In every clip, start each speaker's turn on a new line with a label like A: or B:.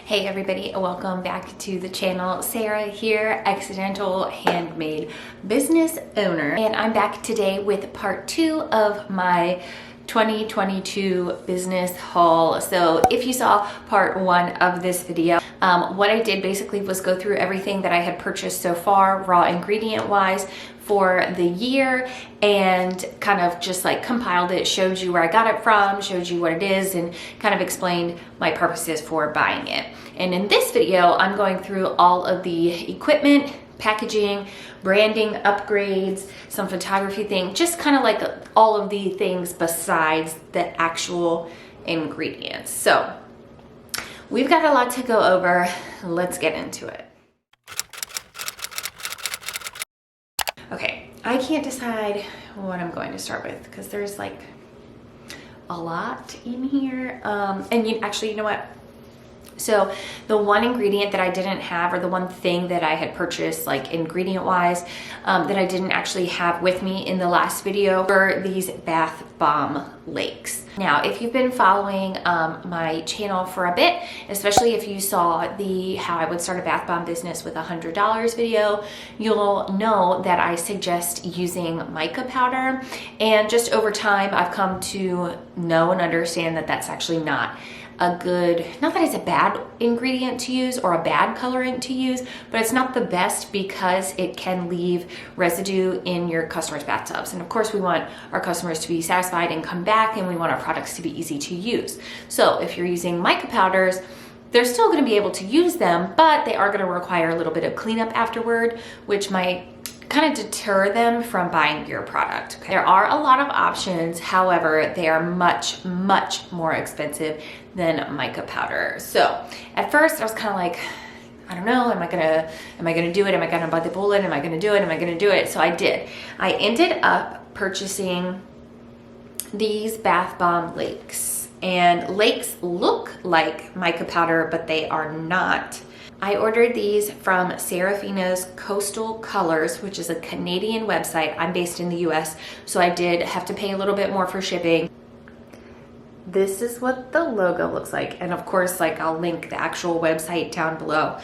A: Hey everybody, welcome back to the channel. Sarah here, accidental handmade business owner, and I'm back today with part 2 of my 2022 business haul. So if you saw part 1 of this video, what I did basically was go through everything that I had purchased so far, raw ingredient wise, for the year, and kind of just like compiled it, showed you where I got it from, showed you what it is, and kind of explained my purposes for buying it. And in this video, I'm going through all of the equipment, packaging, branding upgrades, some photography thing, just kind of like all of the things besides the actual ingredients. So we've got a lot to go over. Let's get into it. Okay, I can't decide what I'm going to start with because there's like a lot in here. Actually, you know what? So the one ingredient that I didn't have, or the one thing that I had purchased like ingredient wise that I didn't actually have with me in the last video, were these bath bomb lakes. Now, if you've been following my channel for a bit, especially if you saw the how I would start a bath bomb business with $100 video, you'll know that I suggest using mica powder. And just over time, I've come to know and understand that that's actually not a good, not that it's a bad ingredient to use or a bad colorant to use, but it's not the best because it can leave residue in your customers' bathtubs. And of course, we want our customers to be satisfied and come back, and we want our products to be easy to use. So if you're using mica powders, they're still going to be able to use them, but they are going to require a little bit of cleanup afterward, which might kind of deter them from buying your product. Okay? There are a lot of options, however, they are much, much more expensive than mica powder. So at first I was kind of like, I don't know, am I gonna do it? Am I gonna bite the bullet? Am I gonna do it? Am I gonna do it? So I did. I ended up purchasing these bath bomb lakes, and lakes look like mica powder, but they are not. I ordered these from Serafina's Coastal Colors, which is a Canadian website. I'm based in the US, so I did have to pay a little bit more for shipping. This is what the logo looks like. And of course, like, I'll link the actual website down below.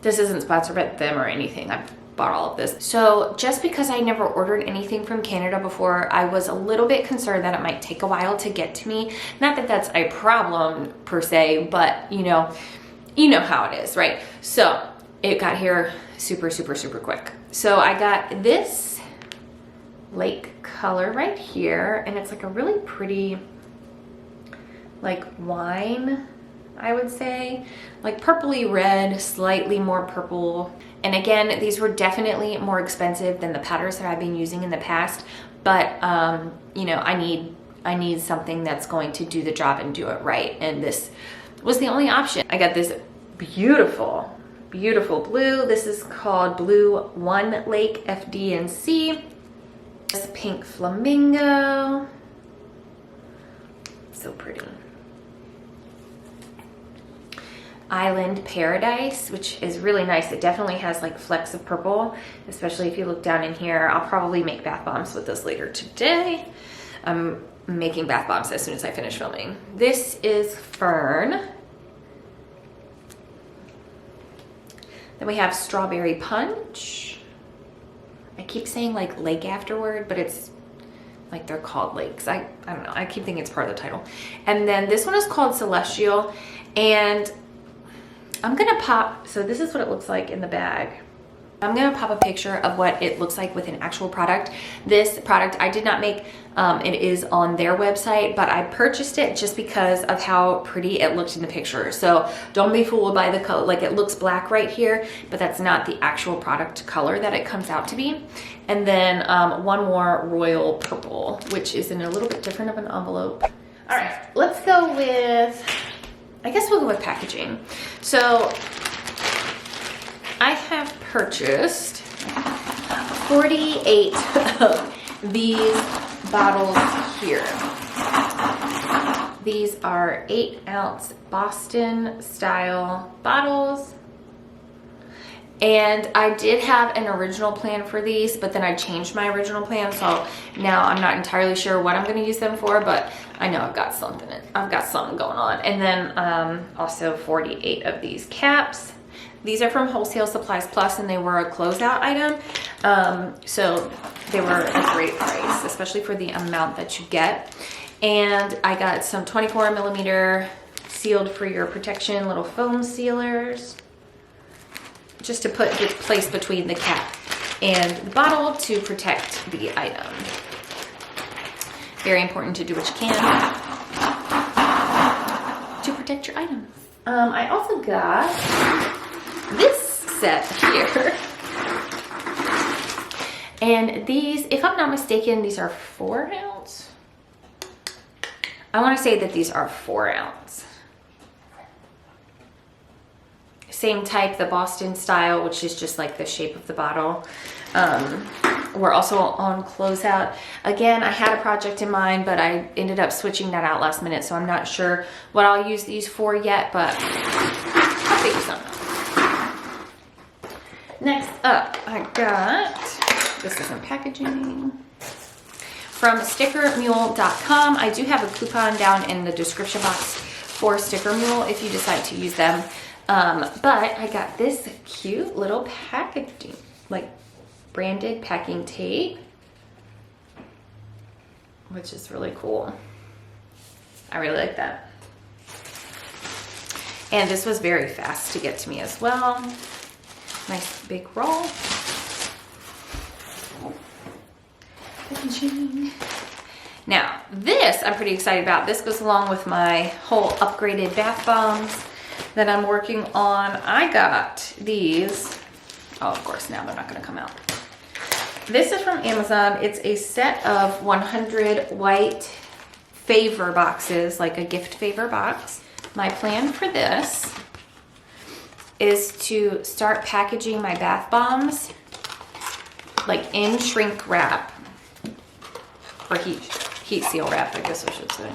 A: This isn't sponsored by them or anything. I bought all of this. So just because I never ordered anything from Canada before, I was a little bit concerned that it might take a while to get to me. Not that that's a problem per se, but you know how it is, right? So it got here super, super, super quick. So I got this lake color right here, and it's like a really pretty, like wine, I would say, like purpley red, slightly more purple. And again, these were definitely more expensive than the powders that I've been using in the past, but you know, I need something that's going to do the job and do it right, and this was the only option. I got this beautiful, beautiful blue. This is called Blue One Lake FD&C. This pink flamingo. So pretty. Island Paradise, which is really nice. It definitely has like flecks of purple, especially if you look down in here. I'll probably make bath bombs with this later today. I'm making bath bombs as soon as I finish filming. This is Fern. Then we have Strawberry Punch. I keep saying like lake afterward, but it's like they're called lakes. I don't know. I keep thinking it's part of the title. And then this one is called Celestial, and I'm gonna pop, so this is what it looks like in the bag. I'm gonna pop a picture of what it looks like with an actual product. This product I did not make, it is on their website, but I purchased it just because of how pretty it looked in the picture. So don't be fooled by the color, like it looks black right here, but that's not the actual product color that it comes out to be. And then one more royal purple, which is in a little bit different of an envelope. All right, let's go with, I guess we'll go with packaging. So I have purchased 48 of these bottles here. These are 8-ounce Boston style bottles. And I did have an original plan for these, but then I changed my original plan, so now I'm not entirely sure what I'm going to use them for, but I know I've got something going on. And then also 48 of these caps. These are from Wholesale Supplies Plus, and they were a closeout item, so they were a great price, especially for the amount that you get. And I got some 24 millimeter sealed for your protection little foam sealers, just to put the place between the cap and the bottle to protect the item. Very important to do what you can to protect your items. I also got this set here. And these, if I'm not mistaken, these are 4 ounce. I want to say that these are 4 ounce. Same type, the Boston style, which is just like the shape of the bottle. We're also on closeout. Again, I had a project in mind, but I ended up switching that out last minute, so I'm not sure what I'll use these for yet, but I'll figure something out. Next up, I got, this is some packaging from stickermule.com. I do have a coupon down in the description box for Sticker Mule if you decide to use them. But I got this cute little packaging, like branded packing tape, which is really cool. I really like that. And this was very fast to get to me as well. Nice big roll. Packaging. Now, this I'm pretty excited about. This goes along with my whole upgraded bath bombs that I'm working on. I got these. Oh, of course, now they're not going to come out. This is from Amazon. It's a set of 100 white favor boxes, like a gift favor box. My plan for this is to start packaging my bath bombs like in shrink wrap, or heat seal wrap, I guess I should say.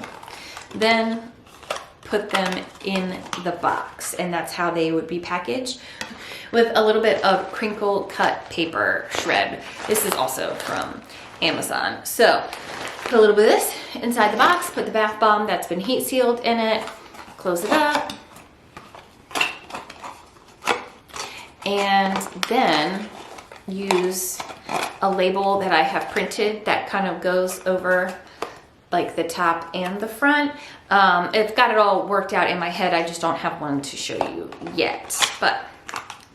A: Then put them in the box, and that's how they would be packaged, with a little bit of crinkle cut paper shred. This is also from Amazon. So put a little bit of this inside the box, put the bath bomb that's been heat sealed in it, close it up, and then use a label that I have printed that kind of goes over like the top and the front. I've got it all worked out in my head. I just don't have one to show you yet, but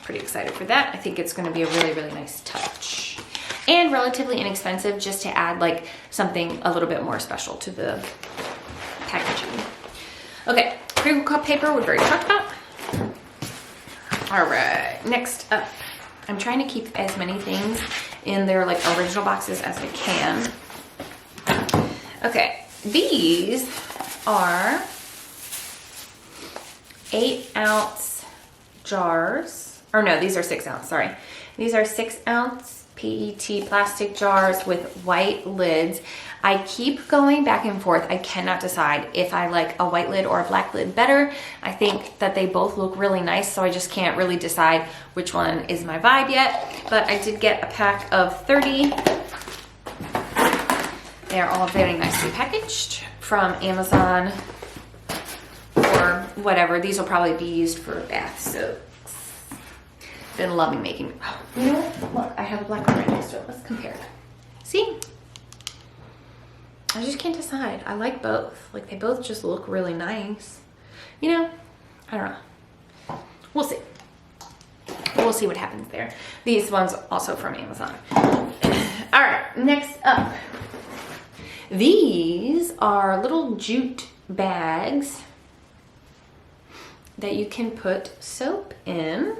A: pretty excited for that. I think it's gonna be a really, really nice touch. And relatively inexpensive, just to add like something a little bit more special to the packaging. Okay, crinkle cut paper we've already talked about. All right, next up, I'm trying to keep as many things in their like original boxes as I can. Okay, these are 8 ounce jars, or no, these are 6 ounce, sorry. These are 6 ounce PET plastic jars with white lids. I keep going back and forth. I cannot decide if I like a white lid or a black lid better. I think that they both look really nice, so I just can't really decide which one is my vibe yet. But I did get a pack of 30. They're all very nicely packaged from Amazon or whatever. These will probably be used for bath soaks. Been loving making. Oh, you know what? Look, I have a black one right next to it. Let's compare. See? I just can't decide. I like both. Like, they both just look really nice. You know? I don't know. We'll see. We'll see what happens there. These ones also from Amazon. All right, next up. These are little jute bags that you can put soap in,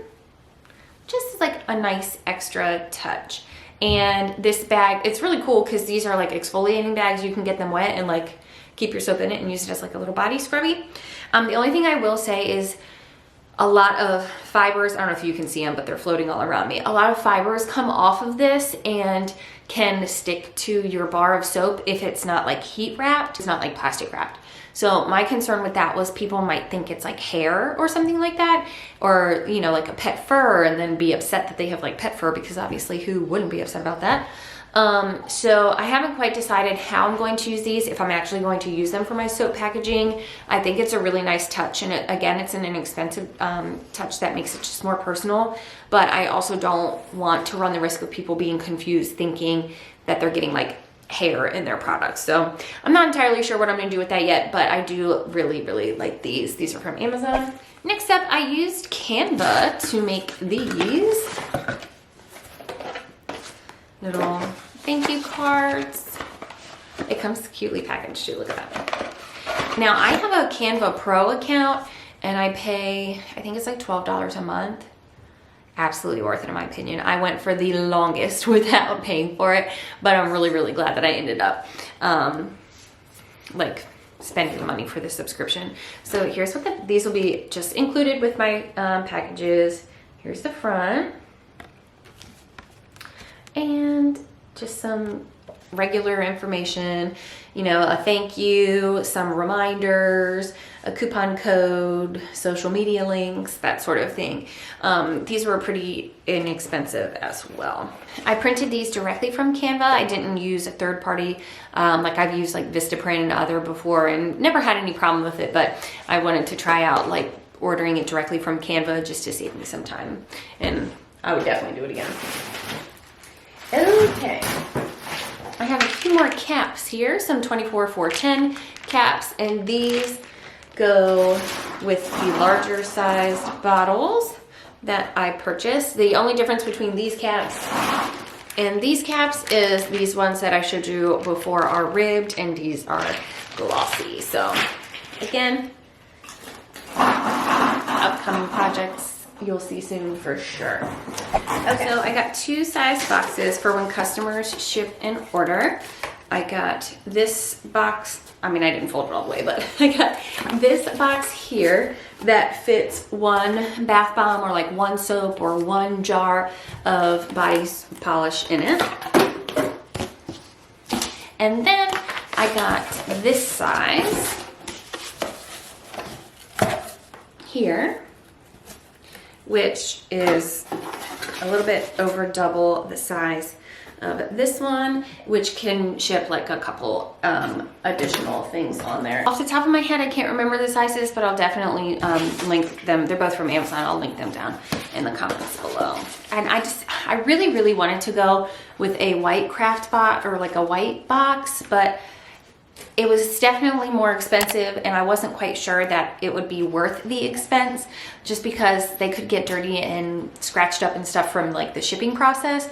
A: just like a nice extra touch. And this bag, it's really cool because these are like exfoliating bags. You can get them wet and like keep your soap in it and use it as like a little body scrubby. The only thing I will say is a lot of fibers, I don't know if you can see them, but they're floating all around me. A lot of fibers come off of this and can stick to your bar of soap if it's not like heat wrapped. It's not like plastic wrapped. So my concern with that was people might think it's like hair or something like that, or, you know, like a pet fur, and then be upset that they have like pet fur, because obviously who wouldn't be upset about that? So I haven't quite decided how I'm going to use these, if I'm actually going to use them for my soap packaging. I think it's a really nice touch, and again, it's an inexpensive touch that makes it just more personal, but I also don't want to run the risk of people being confused thinking that they're getting like hair in their products. So I'm not entirely sure what I'm gonna do with that yet, but I do really, really like these. These are from Amazon. Next up, I used Canva to make these little thank you cards. It comes cutely packaged too, look at that. Now I have a Canva Pro account and I pay, I think it's like $12 a month. Absolutely worth it in my opinion. I went for the longest without paying for it, but I'm really, really glad that I ended up like spending the money for the subscription. So here's what these will be just included with my packages. Here's the front. And just some regular information, you know, a thank you, some reminders, a coupon code, social media links, that sort of thing. These were pretty inexpensive as well. I printed these directly from Canva. I didn't use a third party, like I've used like Vistaprint and other before and never had any problem with it, but I wanted to try out like ordering it directly from Canva just to save me some time, and I would definitely do it again. Okay, I have a few more caps here, some 24-410 caps, and these go with the larger sized bottles that I purchased. The only difference between these caps and these caps is these ones that I showed you before are ribbed and these are glossy. So again, upcoming projects you'll see soon for sure. Okay, so I got 2 size boxes for when customers ship an order. I got this box, I mean I didn't fold it all the way, but I got this box here that fits 1 bath bomb or like 1 soap or 1 jar of body polish in it. And then I got this size here, which is a little bit over double the size of this one, which can ship like a couple additional things on there. Off the top of my head, I can't remember the sizes, but I'll definitely link them. They're both from Amazon. I'll link them down in the comments below. And I really, really wanted to go with a white craft box or like a white box, but it was definitely more expensive and I wasn't quite sure that it would be worth the expense, just because they could get dirty and scratched up and stuff from like the shipping process.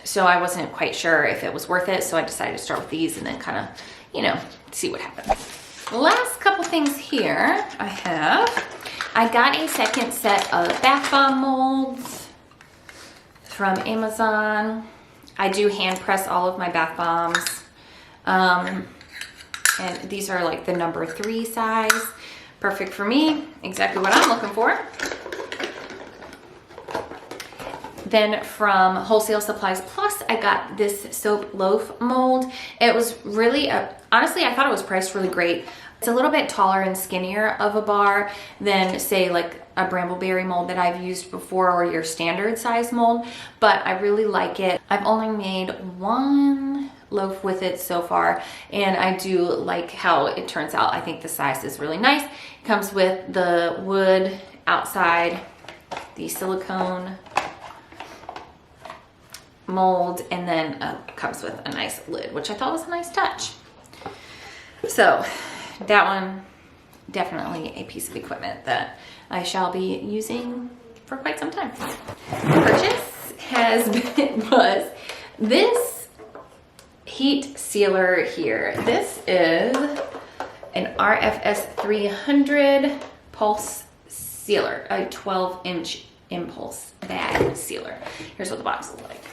A: So I wasn't quite sure if it was worth it. So I decided to start with these and then kind of, you know, see what happens. Last couple things here I got a second set of bath bomb molds from Amazon. I do hand press all of my bath bombs. And these are like the number 3 size. Perfect for me, exactly what I'm looking for. Then from Wholesale Supplies Plus, I got this soap loaf mold. It was really, honestly, I thought it was priced really great. It's a little bit taller and skinnier of a bar than say like a brambleberry mold that I've used before or your standard size mold, but I really like it. I've only made 1 loaf with it so far, and I do like how it turns out. I think the size is really nice. It comes with the wood outside, the silicone mold, and then it comes with a nice lid, which I thought was a nice touch. So that one, definitely a piece of equipment that I shall be using for quite some time. The purchase was this heat sealer here. This is an RFS 300 pulse sealer, a 12-inch impulse bag sealer. Here's what the box looks like.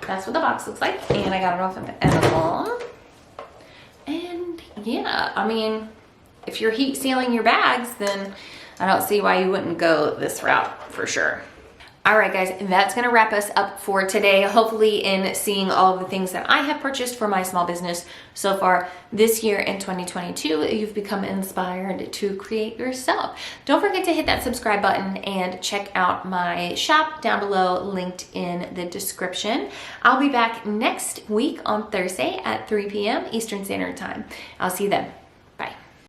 A: That's what the box looks like, and I got it off of Amazon. And yeah, I mean, if you're heat sealing your bags, then I don't see why you wouldn't go this route for sure. All right, guys, that's gonna wrap us up for today. Hopefully in seeing all of the things that I have purchased for my small business so far this year in 2022, you've become inspired to create yourself. Don't forget to hit that subscribe button and check out my shop down below, linked in the description. I'll be back next week on Thursday at 3 p.m. Eastern Standard Time. I'll see you then.